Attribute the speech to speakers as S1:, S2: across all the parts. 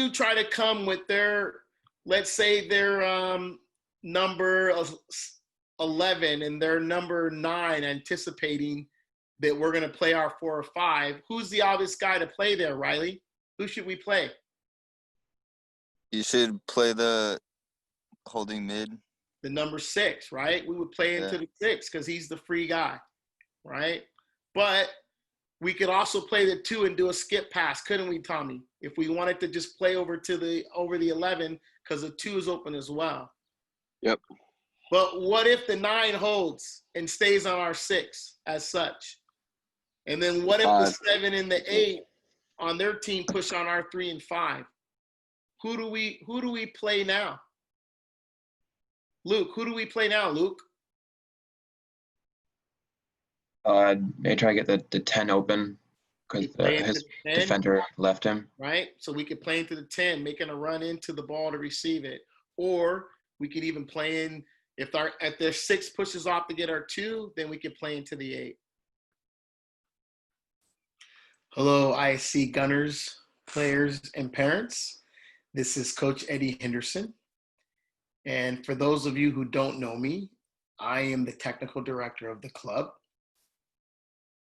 S1: two try to come with their, let's say their number 11 and their number 9, anticipating that we're going to play our 4 or 5, who's the obvious guy to play there, Riley? Who should we play?
S2: You should play the holding mid.
S1: The number 6, right? We would play into the 6 because he's the free guy, right? But we could also play the 2 and do a skip pass, couldn't we, Tommy? If we wanted to just play over the 11 because the 2 is open as well.
S3: Yep.
S1: But what if the 9 holds and stays on our 6 as such? And then what if the 7 and the 8 on their team push on our 3 and 5? Who do we play now? Luke, who do we play now, Luke?
S3: They try to get the 10 open because his defender left him.
S1: Right, so we could play into the 10, making a run into the ball to receive it. Or we could even play in, if their 6 pushes off to get our 2, then we could play into the 8. Hello, ISC Gunners, players, and parents. This is Coach Eddie Henderson. And for those of you who don't know me, I am the technical director of the club.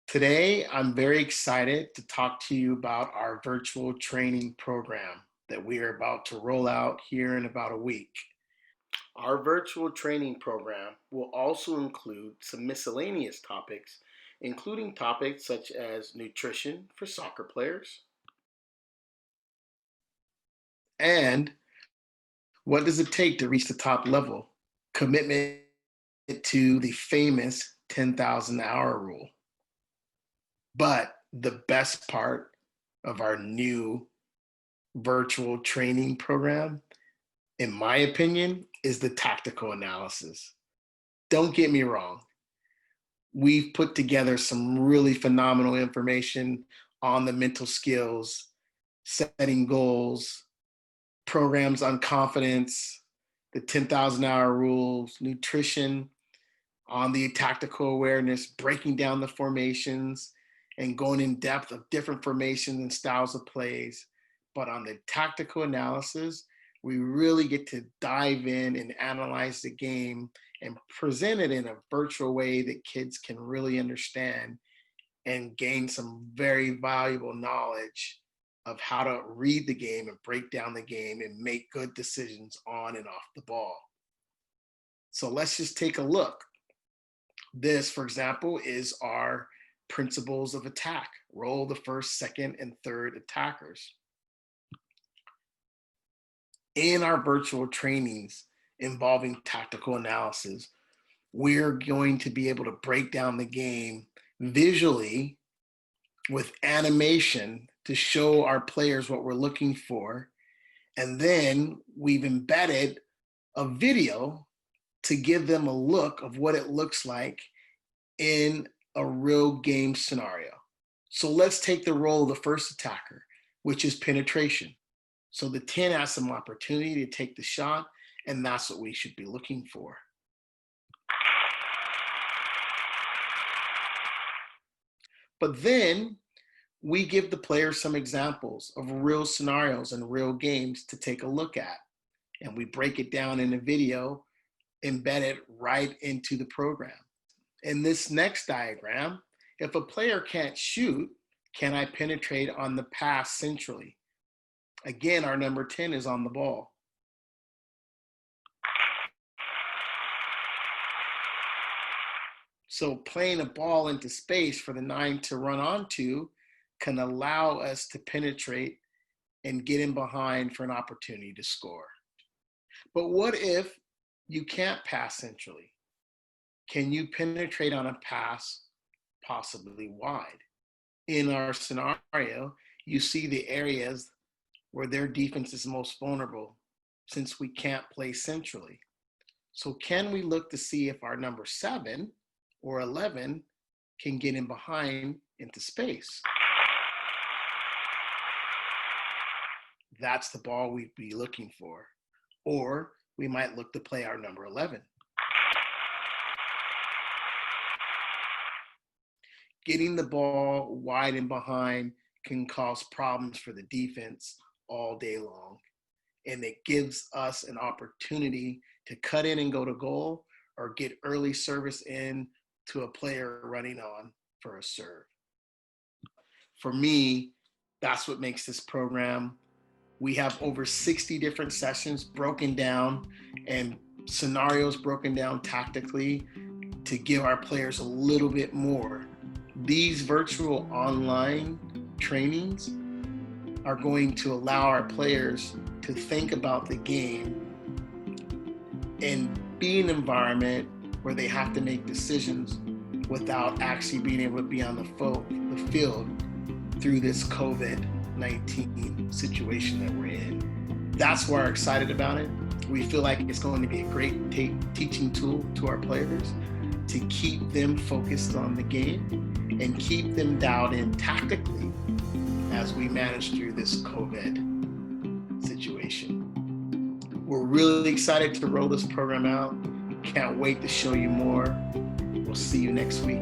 S1: Today, I'm very excited to talk to you about our virtual training program that we are about to roll out here in about a week. Our virtual training program will also include some miscellaneous topics, including topics such as nutrition for soccer players, and what does it take to reach the top level? Commitment to the famous 10,000 hour rule. But the best part of our new virtual training program, in my opinion, is the tactical analysis. Don't get me wrong. We've put together some really phenomenal information on the mental skills, setting goals, programs on confidence, the 10,000 hour rules, nutrition, on the tactical awareness, breaking down the formations and going in depth of different formations and styles of plays. But on the tactical analysis, we really get to dive in and analyze the game and present it in a virtual way that kids can really understand and gain some very valuable knowledge of how to read the game and break down the game and make good decisions on and off the ball. So let's just take a look. This, for example, is our principles of attack. Roll the first, second, and third attackers. In our virtual trainings involving tactical analysis, we're going to be able to break down the game visually with animation to show our players what we're looking for. And then we've embedded a video to give them a look of what it looks like in a real game scenario. So let's take the role of the first attacker, which is penetration. So the 10 has some opportunity to take the shot, and that's what we should be looking for. But then we give the players some examples of real scenarios and real games to take a look at. And we break it down in a video, embed it right into the program. In this next diagram, if a player can't shoot, can I penetrate on the pass centrally? Again, our number 10 is on the ball. So playing a ball into space for the 9 to run onto can allow us to penetrate and get in behind for an opportunity to score. But what if you can't pass centrally? Can you penetrate on a pass, possibly wide? In our scenario, you see the areas where their defense is most vulnerable since we can't play centrally. So can we look to see if our number 7 or 11 can get in behind into space? That's the ball we'd be looking for. Or we might look to play our number 11. Getting the ball wide and behind can cause problems for the defense all day long. And it gives us an opportunity to cut in and go to goal or get early service in to a player running on for a serve. For me, that's what makes this program. We have over 60 different sessions broken down and scenarios broken down tactically to give our players a little bit more. These virtual online trainings are going to allow our players to think about the game and be an environment where they have to make decisions without actually being able to be on the field through this COVID-19 situation that we're in. That's why we're excited about it. We feel like it's going to be a great teaching tool to our players to keep them focused on the game and keep them dialed in tactically as we manage through this COVID situation. We're really excited to roll this program out. Can't wait to show you more. We'll see you next week.